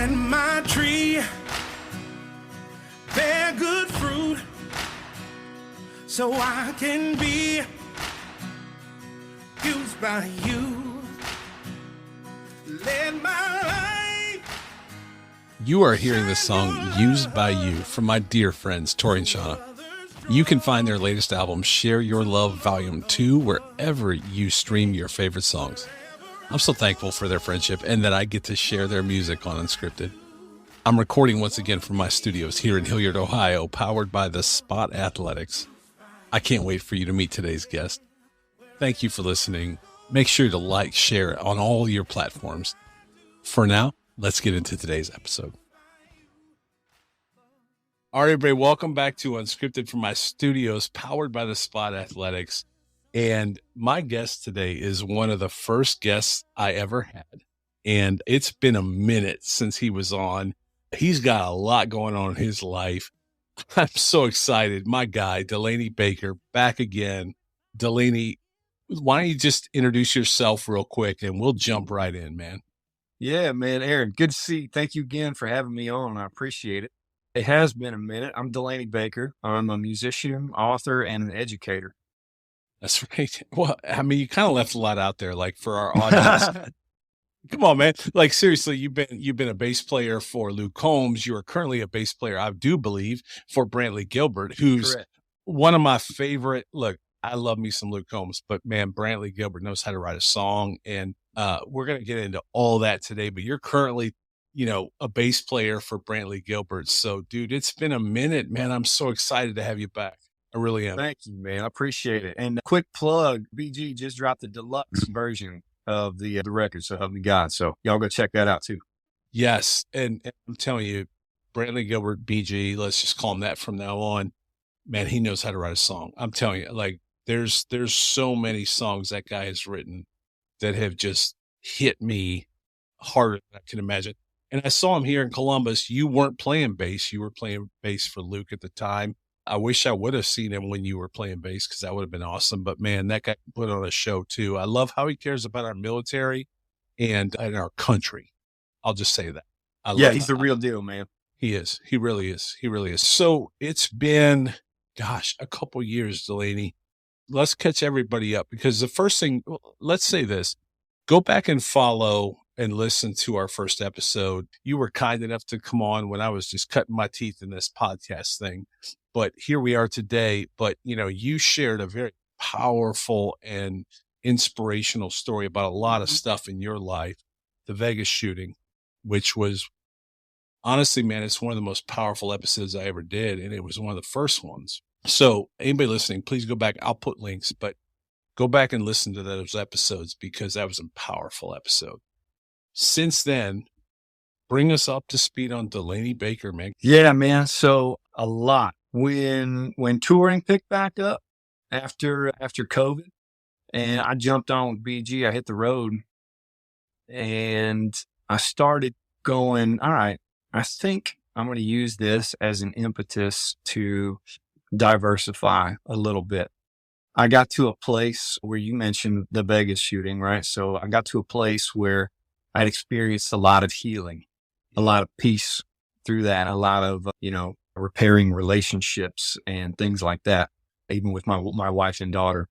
Let my tree bear good fruit so I can be used by you. Let my life. You are hearing the song Used by You from my dear friends Tori and Shauna. You can find their latest album, Share Your Love Volume 2, wherever you stream your favorite songs. I'm so thankful for their friendship and that I get to share their music on Unscripted. I'm recording once again from my studios here in Hilliard, Ohio, powered by the Spot Athletics. I can't wait for you to meet today's guest. Thank you for listening. Make sure to like, share on all your platforms. For now, let's get into today's episode. All right, everybody, welcome back to Unscripted from my studios, powered by the Spot Athletics. And my guest today is one of the first guests I ever had. And it's been a minute since he was on. He's got a lot going on in his life. I'm so excited. My guy, Delaney Baker, back again. Delaney, why don't you just introduce yourself real quick and we'll jump right in, man. Yeah, man, Aaron, good to see you. Thank you again for having me on. I appreciate it. It has been a minute. I'm Delaney Baker. I'm a musician, author, and an educator. That's right. Well, I mean, you kind of left a lot out there, like for our audience. Come on, man. Like seriously, you've been a bass player for Luke Combs. You are currently a bass player, I do believe, for Brantley Gilbert, who's Correct. one of my favorite. Look, I love me some Luke Combs, but man, Brantley Gilbert knows how to write a song, and we're gonna get into all that today. But you're currently, a bass player for Brantley Gilbert. So, dude, it's been a minute, man. I'm so excited to have you back. I really am. Thank you, man. I appreciate it. And quick plug, BG just dropped the deluxe version of the record, so help me God. So y'all go check that out too. Yes, and I'm telling you, Brantley Gilbert, BG, let's just call him that from now on. Man, he knows how to write a song. I'm telling you, like there's so many songs that guy has written that have just hit me harder than I can imagine. And I saw him here in Columbus. You weren't playing bass. You were playing bass for Luke at the time. I wish I would have seen him when you were playing bass because that would have been awesome. But man, that guy put on a show too. I love how he cares about our military and our country. I'll just say that. He's the real deal, man. He is. He really is. He really is. So it's been, a couple years, Delaney. Let's catch everybody up because the first thing, let's say this, go back and follow and listen to our first episode. You were kind enough to come on when I was just cutting my teeth in this podcast thing. But here we are today. But, you shared a very powerful and inspirational story about a lot of stuff in your life. The Vegas shooting, which was honestly, man, it's one of the most powerful episodes I ever did. And it was one of the first ones. So anybody listening, please go back. I'll put links, but go back and listen to those episodes because that was a powerful episode. Since then, bring us up to speed on Delaney Baker, man. Yeah, man. So a lot. When touring picked back up after COVID, and I jumped on with BG, I hit the road, and I started going, all right, I think I'm going to use this as an impetus to diversify a little bit. I got to a place where you mentioned the Vegas shooting, right? So I got to a place where I'd experienced a lot of healing, a lot of peace through that, a lot of, repairing relationships and things like that, even with my wife and daughter.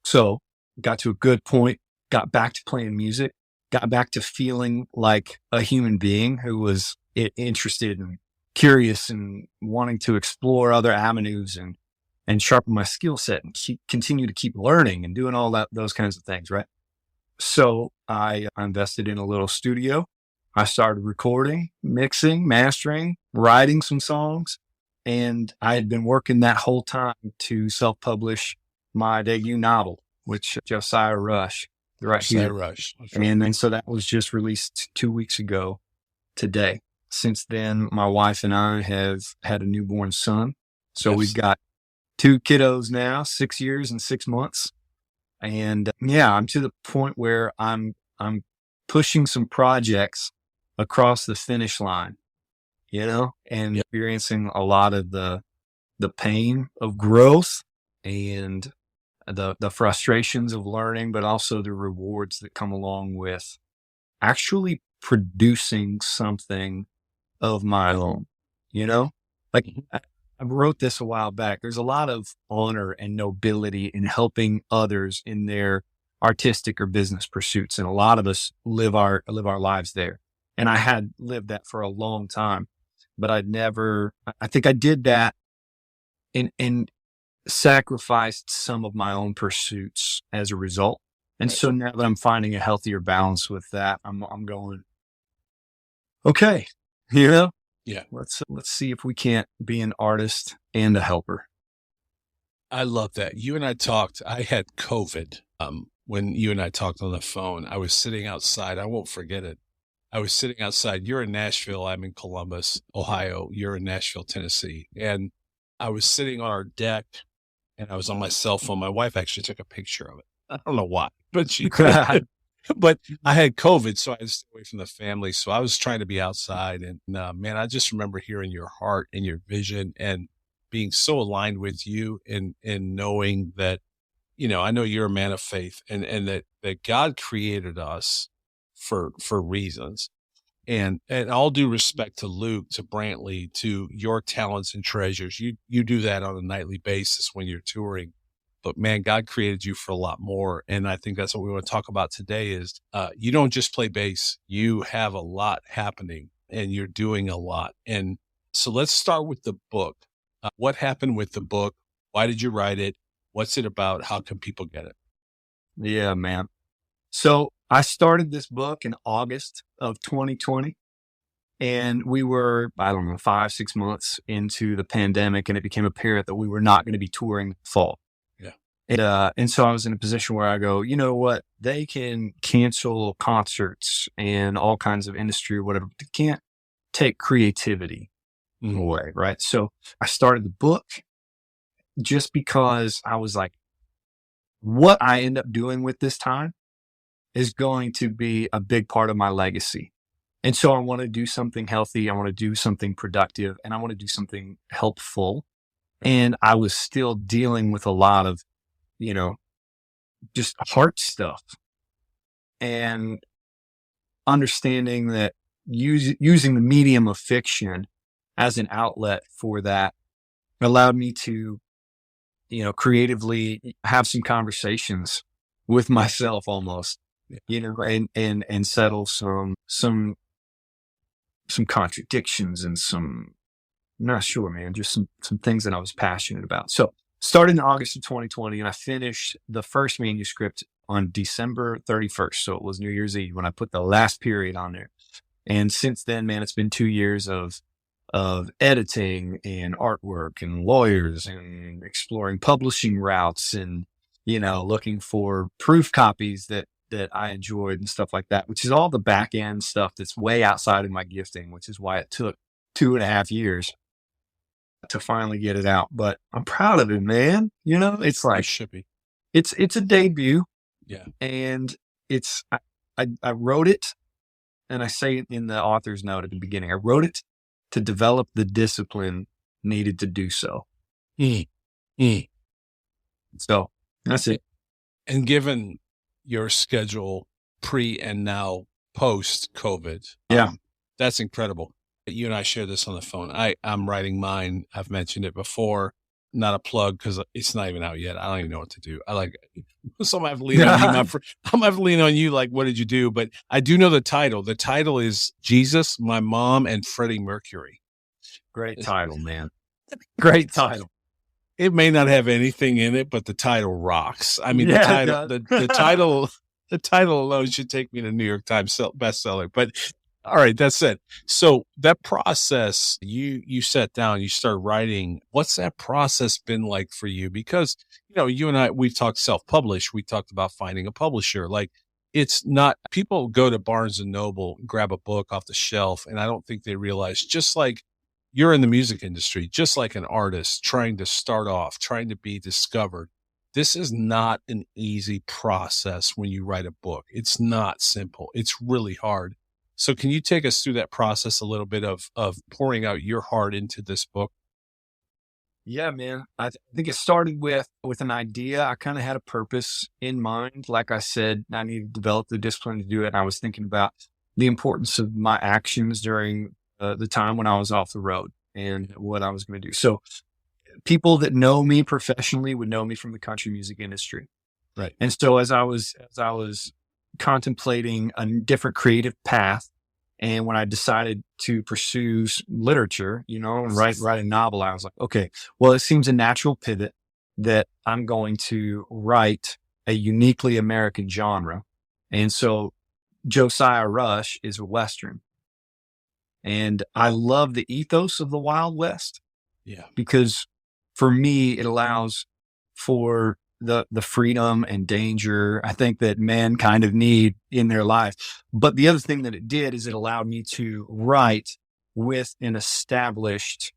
So got to a good point, got back to playing music, got back to feeling like a human being who was interested and curious and wanting to explore other avenues and sharpen my skill set and continue to keep learning and doing all those kinds of things, right? So I invested in a little studio. I started recording, mixing, mastering, writing some songs, and I had been working that whole time to self-publish my debut novel, which Josiah Rush, right here. Rush. And so that was just released 2 weeks ago today. Since then, my wife and I have had a newborn son. So We've got 2 kiddos now, 6 years and 6 months. And I'm to the point where I'm pushing some projects across the finish line, and experiencing a lot of the pain of growth and the frustrations of learning, but also the rewards that come along with actually producing something of my own, you know? Like I wrote this a while back. There's a lot of honor and nobility in helping others in their artistic or business pursuits. And a lot of us live our lives there. And I had lived that for a long time, but I think I did that and sacrificed some of my own pursuits as a result. And so now that I'm finding a healthier balance with that, I'm going, okay, Yeah. let's see if we can't be an artist and a helper. I love that. You and I talked, I had COVID. When you and I talked on the phone, I was sitting outside. I won't forget it. I was sitting outside. You're in Nashville. I'm in Columbus, Ohio. You're in Nashville, Tennessee. And I was sitting on our deck and I was on my cell phone. My wife actually took a picture of it. I don't know why, but she did. But I had COVID, so I had to stay away from the family. So I was trying to be outside. And man, I just remember hearing your heart and your vision and being so aligned with you and knowing that, I know you're a man of faith and that God created us for reasons. And all due respect to Luke, to Brantley, to your talents and treasures, you do that on a nightly basis when you're touring. But man, God created you for a lot more. And I think that's what we want to talk about today is you don't just play bass. You have a lot happening and you're doing a lot. And so let's start with the book. What happened with the book? Why did you write it? What's it about? How can people get it? Yeah, man. So I started this book in August of 2020 and we were, I don't know, 5-6 months into the pandemic and it became apparent that we were not going to be touring this fall. Yeah. And so I was in a position where I go, you know what? They can cancel concerts and all kinds of industry or whatever, but they can't take creativity away. Right. So I started the book just because I was like, what I end up doing with this time is going to be a big part of my legacy. And so I want to do something healthy. I want to do something productive and I want to do something helpful. And I was still dealing with a lot of, just heart stuff and understanding that using the medium of fiction as an outlet for that allowed me to, creatively have some conversations with myself almost, and settle some contradictions and I'm not sure, man, just some things that I was passionate about. So started in August of 2020 and I finished the first manuscript on December 31st. So it was New Year's Eve when I put the last period on there. And since then, man, it's been 2 years of editing and artwork and lawyers and exploring publishing routes and, looking for proof copies that I enjoyed and stuff like that, which is all the back end stuff that's way outside of my gifting, which is why it took 2.5 years to finally get it out. But I'm proud of it, man. It's like, It should be. it's a debut. Yeah. And I wrote it, and I say it in the author's note at the beginning. I wrote it to develop the discipline needed to do so. So that's it. And given your schedule pre and now post COVID, that's incredible. You and I share this on the phone. I'm writing mine. I've mentioned it before. Not a plug because it's not even out yet. I don't even know what to do. So I'm gonna have to lean on you. I'm gonna have to lean on you. Like, what did you do? But I do know the title. The title is Jesus, My Mom, and Freddie Mercury. Great title, man. Great title. It may not have anything in it, but the title rocks. I mean, the title alone should take me to New York Times bestseller. But all right, that's it. So that process, you sat down, you started writing. What's that process been like for you? Because, you and I, we've talked self-publish. We talked about finding a publisher. Like, it's not, people go to Barnes and Noble, grab a book off the shelf, and I don't think they realize, just like you're in the music industry, just like an artist trying to start off, trying to be discovered. This is not an easy process when you write a book. It's not simple. It's really hard. So can you take us through that process a little bit of pouring out your heart into this book? Yeah, man. I think it started with an idea. I kind of had a purpose in mind. Like I said, I needed to develop the discipline to do it. And I was thinking about, the importance of my actions during the time when I was off the road and what I was going to do. So people that know me professionally would know me from the country music industry. Right. And so as I was contemplating a different creative path, and when I decided to pursue literature, and write a novel, I was like, okay, well, it seems a natural pivot that I'm going to write a uniquely American genre. And so Josiah Rush is a Western. And I love the ethos of the Wild West Yeah. because for me, it allows for the freedom and danger I think that men kind of need in their life. But the other thing that it did is it allowed me to write with established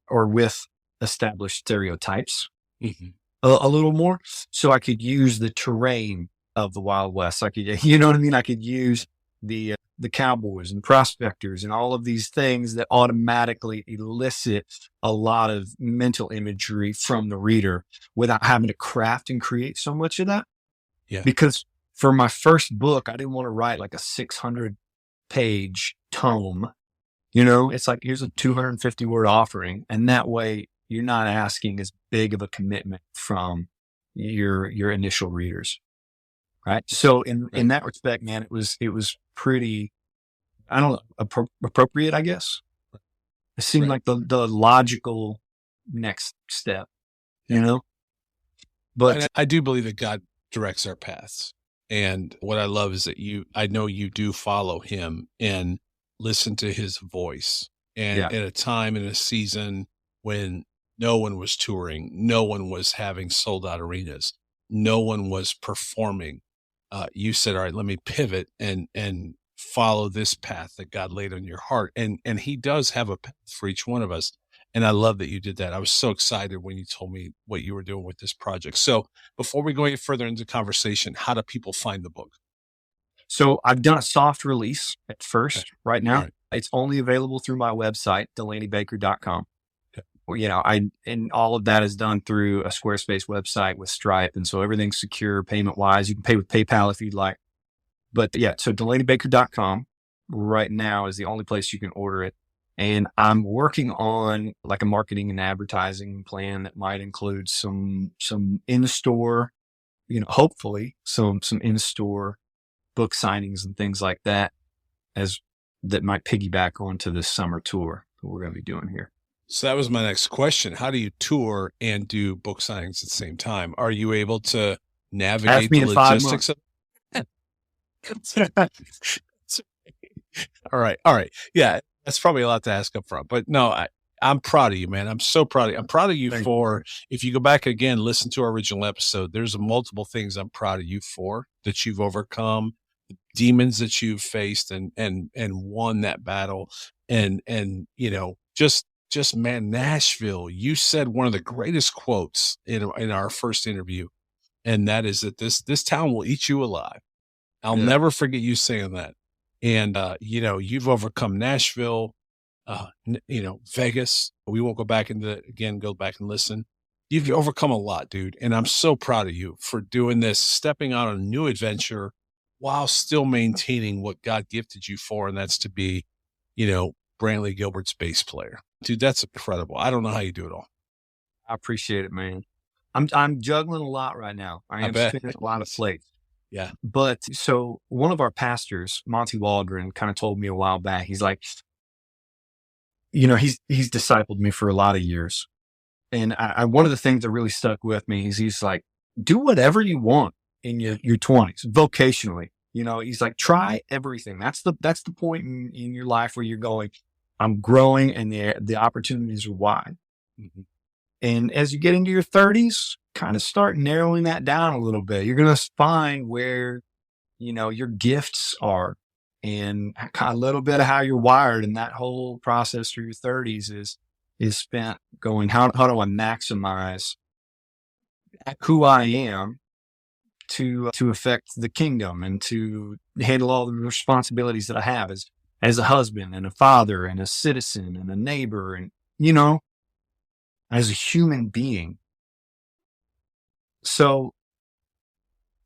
stereotypes Mm-hmm. a little more. So I could use the terrain of the Wild West. I could, you know what I mean? I could use the cowboys and prospectors and all of these things that automatically elicit a lot of mental imagery from the reader without having to craft and create so much of that. Yeah. Because for my first book, I didn't want to write like a 600-page tome. It's like, here's a 250 word offering. And that way you're not asking as big of a commitment from your initial readers. Right. So in that respect, man, it was pretty, I don't know, appropriate, I guess. It seemed like the logical next step, but and I do believe that God directs our paths. And what I love is that I know you do follow him and listen to his voice. And at a time in a season when no one was touring, no one was having sold out arenas, no one was performing. You said, all right, let me pivot and follow this path that God laid on your heart. And he does have a path for each one of us. And I love that you did that. I was so excited when you told me what you were doing with this project. So before we go any further into conversation, how do people find the book? So I've done a soft release at first. Okay. Right now. Right. It's only available through my website, delaneybaker.com. Okay. And all of that is done through a Squarespace website with Stripe. And so everything's secure payment wise. You can pay with PayPal if you'd like. But yeah, so delaneybaker.com right now is the only place you can order it. And I'm working on like a marketing and advertising plan that might include some in-store, hopefully some in-store book signings and things like that that might piggyback onto this summer tour that we're going to be doing here. So that was my next question. How do you tour and do book signings at the same time? Are you able to navigate the logistics of it? All right. Yeah, that's probably a lot to ask up front. But no, I'm proud of you, man. I'm so proud of you. I'm proud of you if you go back again, listen to our original episode, there's multiple things I'm proud of you for that you've overcome, the demons that you've faced and won that battle. And just man, Nashville, you said one of the greatest quotes in our first interview. And that is that this town will eat you alive. I'll never forget you saying that. And, you've overcome Nashville, Vegas. We won't go back go back and listen. You've overcome a lot, dude. And I'm so proud of you for doing this, stepping out on a new adventure while still maintaining what God gifted you for. And that's to be, Brantley Gilbert's bass player. Dude, that's incredible. I don't know how you do it all. I appreciate it, man. I'm juggling a lot right now. I am spinning a lot of plates. Yeah. But so one of our pastors, Monty Waldron, kind of told me a while back, he's like, he's discipled me for a lot of years. And one of the things that really stuck with me is he's like, do whatever you want in your 20s, vocationally. He's like, try everything. That's the point in your life where you're going, I'm growing and the opportunities are wide. Mm-hmm. And as you get into your 30s, kind of start narrowing that down a little bit. You're going to find where, your gifts are and a little bit of how you're wired. And that whole process through your 30s is spent going, how do I maximize who I am to affect the kingdom and to handle all the responsibilities that I have as a husband and a father and a citizen and a neighbor and, as a human being. So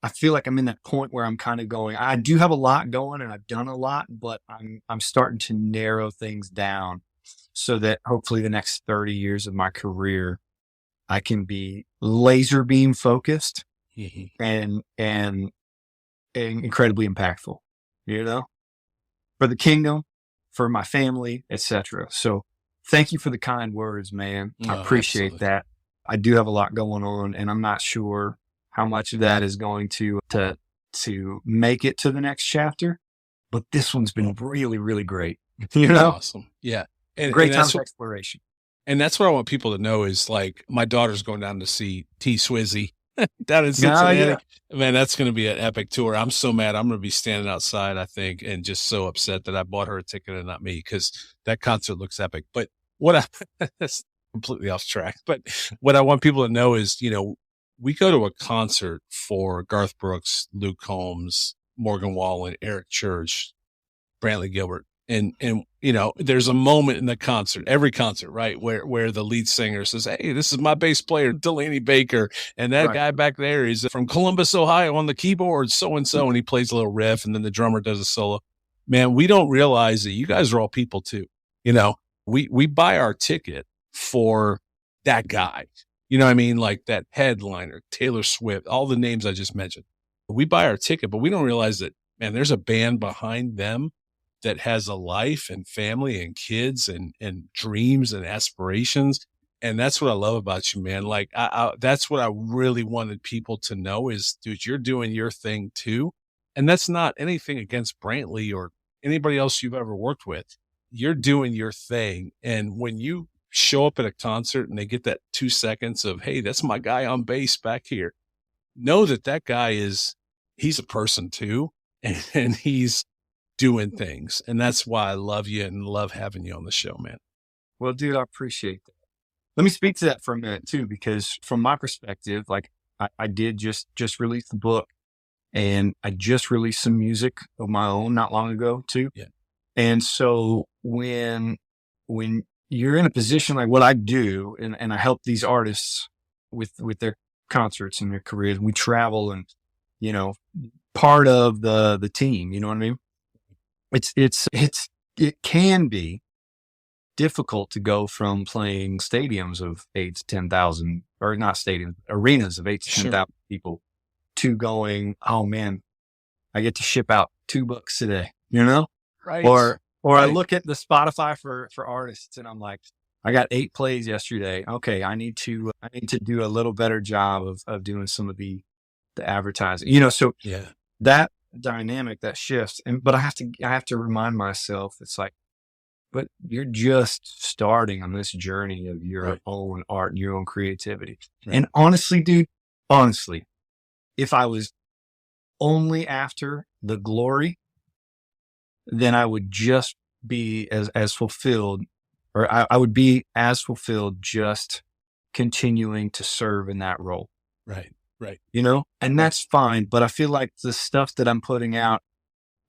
I feel like I'm in that point where I'm kind of going, I do have a lot going and I've done a lot, but I'm starting to narrow things down so that hopefully the next 30 years of my career, I can be laser beam focused Mhm. and incredibly impactful, you know, for the kingdom, for my family, etc. So thank you for the kind words, man. I No, appreciate absolutely. that. I do have a lot going on, and I'm not sure how much of that is going to make it to the next chapter, but this one's been really, really great. You know, Awesome. Yeah. And, great and time that's of exploration. And that's what I want people to know is like my daughter's going down to see T Swizzy down in Yeah, Cincinnati. yeah. Man, that's going to be an epic tour. I'm so mad. I'm going to be standing outside, I think, and just so upset that I bought her a ticket and not me because that concert looks epic. But what I, that's completely off track. But what I want people to know is, we go to a concert for Garth Brooks, Luke Combs, Morgan Wallen, Eric Church, Brantley Gilbert. And there's a moment in the concert, every concert, right, where the lead singer says, "Hey, this is my bass player, Delaney Baker, and that Right. guy back there is from Columbus, Ohio, on the keyboard, so and so," and he plays a little riff, and then the drummer does a solo. Man, we don't realize that you guys are all people too. We buy our ticket for that guy. You know what I mean? Like that headliner, Taylor Swift, all the names I just mentioned. We buy our ticket, but we don't realize that, man, there's a band behind them that has a life and family and kids and dreams and aspirations. And that's what I love about you, man. Like that's what I really wanted people to know is, dude, you're doing your thing too. And that's not anything against Brantley or anybody else you've ever worked with. You're doing your thing. And when you show up at a concert and they get that 2 seconds of, hey, that's my guy on bass back here, know that guy he's a person too. And he's doing things. And that's why I love you and love having you on the show, man. Well, dude, I appreciate that. Let me speak to that for a minute too, because from my perspective, like I did just release the book, and I just released some music of my own not long ago too. Yeah. And so when you're in a position like what I do, and I help these artists with their concerts and their careers, we travel and, part of the team, you know what I mean? It can be difficult to go from playing stadiums of 8 to 10,000, or not stadiums, arenas of 8 to 10,000 people, to going, oh man, I get to ship out 2 books today, Right. or I Right. look at the Spotify for artists and I'm like, I got 8 plays yesterday. Okay, I need to do a little better job of doing some of the advertising, so Yeah. that dynamic that shifts. But I have to remind myself, it's like, but you're just starting on this journey of your Right. own art and your own creativity. Right. And honestly, dude, if I was only after the glory, then I would just be as fulfilled, or I would be as fulfilled just continuing to serve in that role. Right. Right. And that's fine. But I feel like the stuff that I'm putting out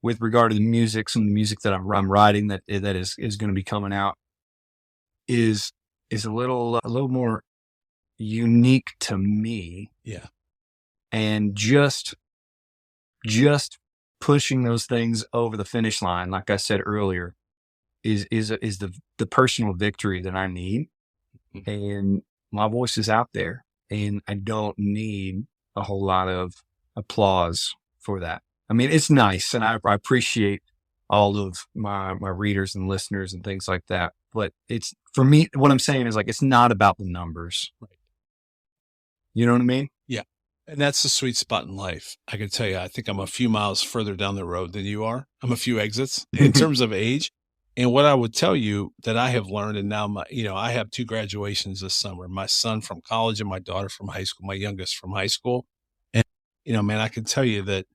with regard to the music, some of the music that I'm writing that is going to be coming out is a little more unique to me, Yeah. and just pushing those things over the finish line, like I said earlier, is the personal victory that I need. Mhm. And my voice is out there, and I don't need a whole lot of applause for that. I mean, it's nice, and I appreciate all of my readers and listeners and things like that. But it's, for me, what I'm saying is, like, it's not about the numbers. Right. You know what I mean? Yeah. And that's the sweet spot in life. I can tell you, I think I'm a few miles further down the road than you are. I'm a few exits in terms of age. And what I would tell you that I have learned, and now I have 2 graduations this summer, my son from college and my daughter from high school, my youngest from high school. And, man, I can tell you that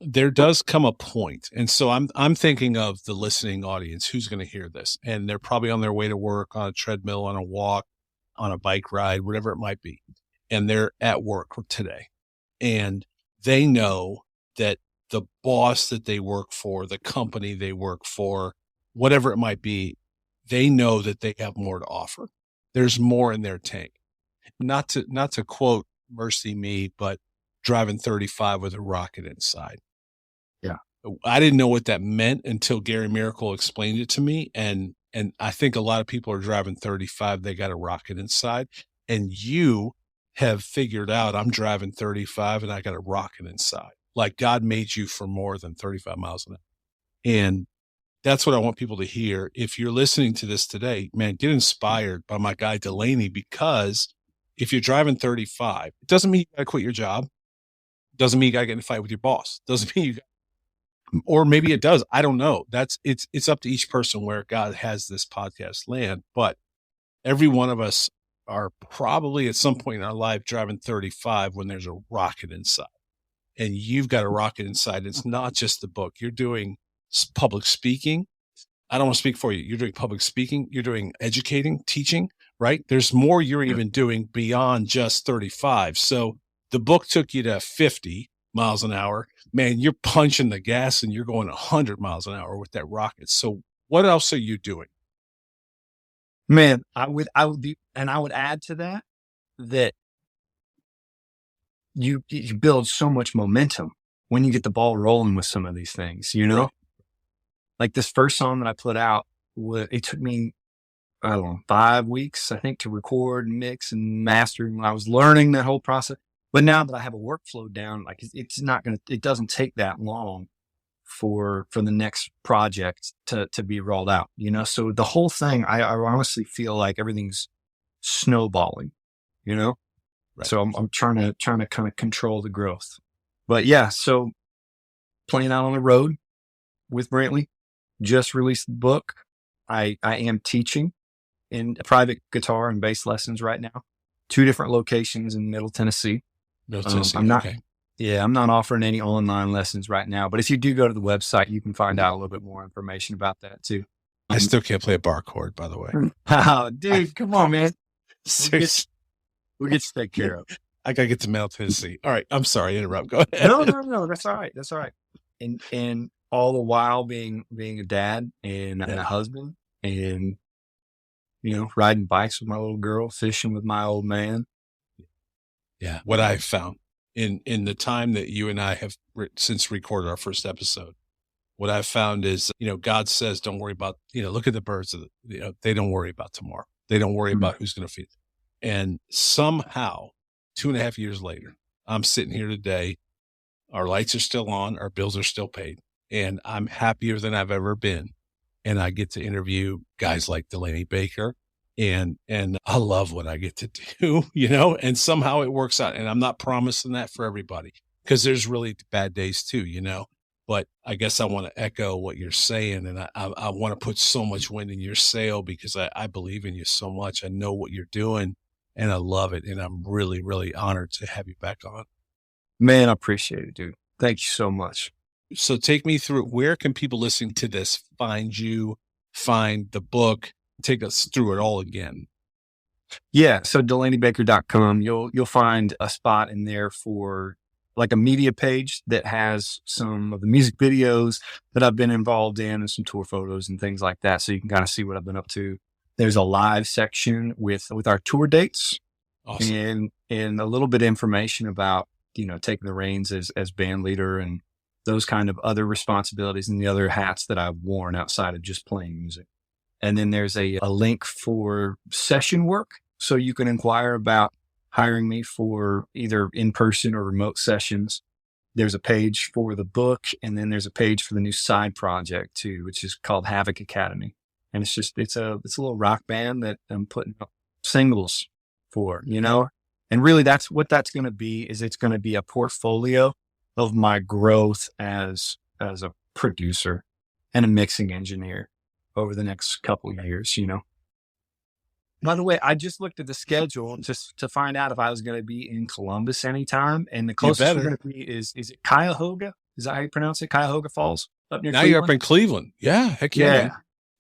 there does come a point. And so I'm thinking of the listening audience who's going to hear this, and they're probably on their way to work, on a treadmill, on a walk, on a bike ride, whatever it might be. And they're at work today, and they know that the boss that they work for, the company they work for, whatever it might be, they know that they have more to offer. There's more in their tank. Not to quote Mercy Me, but driving 35 with a rocket inside. Yeah. I didn't know what that meant until Gary Miracle explained it to me. And I think a lot of people are driving 35. They got a rocket inside, and you have figured out I'm driving 35 and I got a rocket inside. Like God made you for more than 35 miles an hour. And that's what I want people to hear. If you're listening to this today, man, get inspired by my guy Delaney, because if you're driving 35, it doesn't mean you got to quit your job. Doesn't mean you got to get in a fight with your boss. Doesn't mean you got, or maybe it does. I don't know. It's up to each person where God has this podcast land. But every one of us are probably at some point in our life driving 35 when there's a rocket inside. And you've got a rocket inside. It's not just the book. You're doing public speaking. I don't want to speak for you. You're doing public speaking. You're doing educating, teaching, right? There's more you're even doing beyond just 35. So the book took you to 50 miles an hour. Man, you're punching the gas and you're going 100 miles an hour with that rocket. So what else are you doing? Man, I would be, and I would add to that you build so much momentum when you get the ball rolling with some of these things, you know? Right. Like this first song that I put out, it took me, I don't know, 5 weeks, I think, to record, mix, and master. And I was learning that whole process. But now that I have a workflow down, like it doesn't take that long for the next project to be rolled out, you know? So the whole thing, I honestly feel like everything's snowballing, you know? Right. So I'm trying to kind of control the growth. But yeah, so playing out on the road with Brantley, just released the book. I am teaching in private guitar and bass lessons right now, 2 different locations in Middle Tennessee. I'm not, okay. Yeah, I'm not offering any online lessons right now, but if you do go to the website, you can find out a little bit more information about that too. I still can't play a bar chord, by the way. Oh, dude, come on, man. Seriously. We'll get you taken care of. I got to get to Middle Tennessee. All right. I'm sorry. Interrupt. Go ahead. No. That's all right. That's all right. And all the while being a dad and a husband, and, you know, riding bikes with my little girl, fishing with my old man. Yeah. What I've found in the time that you and I have since recorded our first episode, what I've found is, you know, God says, don't worry about, you know, look at the birds. They don't worry about tomorrow. They don't worry about who's going to feed them. And somehow 2.5 years later, I'm sitting here today. Our lights are still on. Our bills are still paid. And I'm happier than I've ever been. And I get to interview guys like Delaney Baker. And I love what I get to do, you know, and somehow it works out. And I'm not promising that for everybody, because there's really bad days too, you know. But I guess I want to echo what you're saying. And I want to put so much wind in your sail, because I believe in you so much. I know what you're doing. And I love it. And I'm really, really honored to have you back on. Man, I appreciate it, dude. Thank you so much. So take me through, where can people listening to this find you, find the book, take us through it all again? Yeah. So DelaneyBaker.com, you'll find a spot in there for like a media page that has some of the music videos that I've been involved in and some tour photos and things like that. So you can kind of see what I've been up to. There's a live section with our tour dates. Awesome. And a little bit of information about, you know, taking the reins as band leader and those kind of other responsibilities and the other hats that I've worn outside of just playing music. And then there's a link for session work. So you can inquire about hiring me for either in-person or remote sessions. There's a page for the book, and then there's a page for the new side project too, which is called Havoc Academy. And it's a little rock band that I'm putting up singles for, you know? And really that's what that's going to be, is it's going to be a portfolio of my growth as a producer and a mixing engineer over the next couple of years, you know? By the way, I just looked at the schedule just to find out if I was going to be in Columbus anytime. And the closest we're going to be is it Cuyahoga? Is that how you pronounce it? Cuyahoga Falls up near Now Cleveland? you're up in Cleveland. Yeah. Heck yeah. Yeah.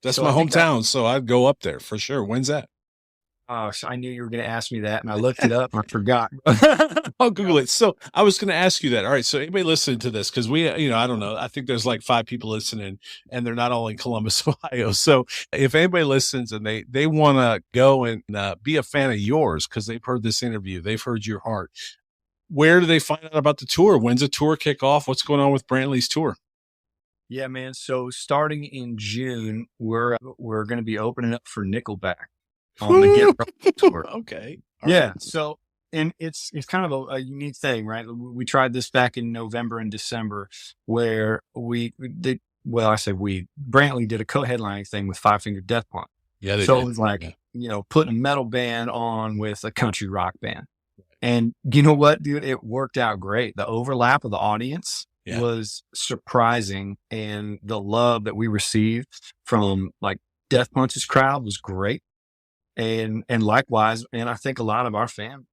That's So my I think hometown. So I'd go up there for sure. When's that? Oh, so I knew you were going to ask me that, and I looked it up and I forgot. I'll Google it. So I was going to ask you that. All right. So anybody listening to this, because we, you know, I don't know. I think there's like 5 people listening, and they're not all in Columbus, Ohio. So if anybody listens and they want to go and be a fan of yours because they've heard this interview, they've heard your heart, where do they find out about the tour? When's the tour kick off? What's going on with Brantley's tour? Yeah, man. So starting in June, we're going to be opening up for Nickelback on the Get Right tour. Okay. Yeah. Right. So, and it's kind of a unique thing, right? We tried this back in November and December, where Brantley did a co-headlining thing with Five Finger Death Punch. Yeah. They So did. it was like, Yeah. Putting a metal band on with a country rock band. And you know what, dude? It worked out great. The overlap of the audience was surprising, and the love that we received from like Death Punch's crowd was great. And likewise, and I think a lot of our fan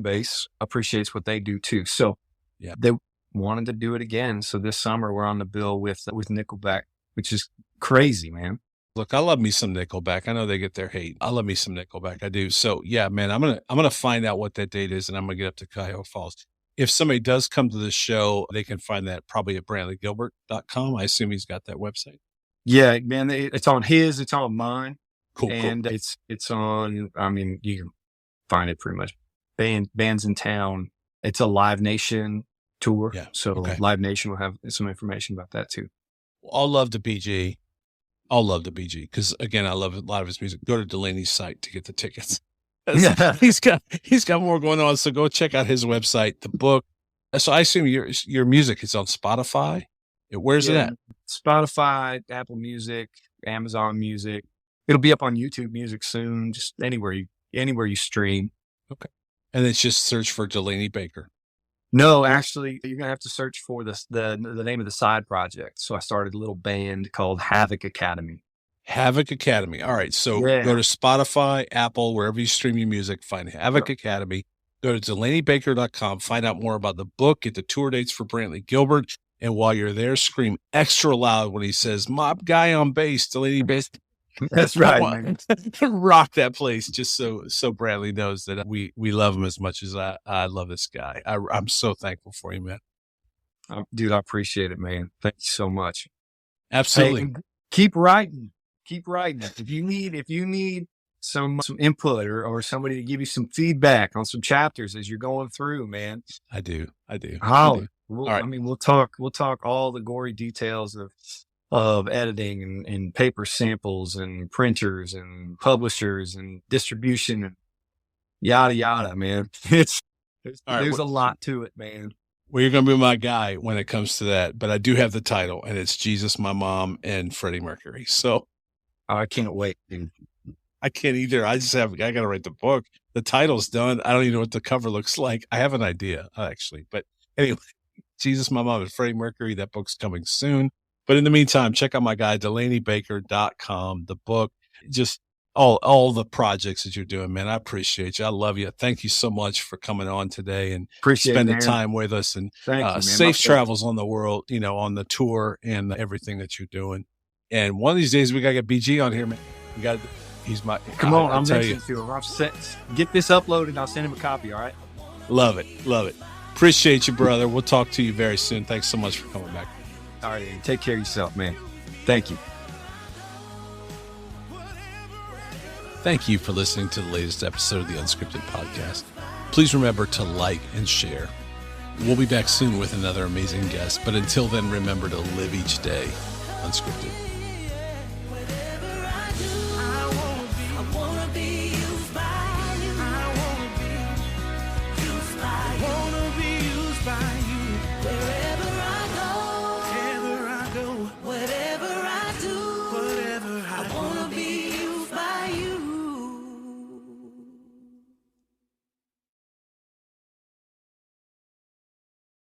base appreciates what they do too. So they wanted to do it again. So this summer we're on the bill with Nickelback, which is crazy, man. Look, I love me some Nickelback. I know they get their hate. I love me some Nickelback. I do. So yeah, man, I'm gonna find out what that date is, and I'm gonna get up to Cuyahoga Falls. If somebody does come to the show, they can find that probably at BrantleyGilbert.com. I assume he's got that website. Yeah, man, it's on his, it's on mine. Cool. And it's on, I mean, you can find it pretty much. Bands in town. It's a Live Nation tour. Yeah. So Live Nation will have some information about that too. I'll love the BG. Because again, I love a lot of his music. Go to Delaney's site to get the tickets. He's got more going on. So go check out his website, the book. So I assume your music is on Spotify. Where's it at? Spotify, Apple Music, Amazon Music. It'll be up on YouTube Music soon. Just anywhere you stream. Okay. And it's just search for Delaney Baker. No, actually, you're gonna have to search for the name of the side project. So I started a little band called Havoc Academy. Havoc Academy. All right. So go to Spotify, Apple, wherever you stream your music, find Havoc Academy. Go to DelaneyBaker.com, find out more about the book, get the tour dates for Brantley Gilbert. And while you're there, scream extra loud when he says, "Mob guy on bass, Delaney bass." That's right, man. Rock that place just so Bradley knows that we love him as much as I love this guy. I'm so thankful for you, man. Dude, I appreciate it, man. Thank you so much. Absolutely. Hey, keep writing. If you need some input or somebody to give you some feedback on some chapters as you're going through, man. I do. All right. I mean, we'll talk all the gory details of editing and paper samples and printers and publishers and distribution and yada yada, man. There's a lot to it, man. Well, you're gonna be my guy when it comes to that, but I do have the title, and it's Jesus, My Mom, and Freddie Mercury. So I can't wait, dude. I can't either. I gotta write the book. The title's done. I don't even know what the cover looks like. I have an idea, actually, but anyway, Jesus, My Mom, and Freddie Mercury. That book's coming soon. But in the meantime, check out my guy, DelaneyBaker.com, the book, just all the projects that you're doing, man. I appreciate you. I love you. Thank you so much for coming on today and spending time with us. And safe travels on the world, on the tour and everything that you're doing. And one of these days we got to get BG on here, man. Come on, I'm mentioning to him. Get this uploaded and I'll send him a copy, all right? Love it. Appreciate you, brother. We'll talk to you very soon. Thanks so much for coming back. All right, take care of yourself, man. Thank you. Thank you for listening to the latest episode of the Unscripted Podcast. Please remember to like and share. We'll be back soon with another amazing guest, but until then, remember to live each day unscripted.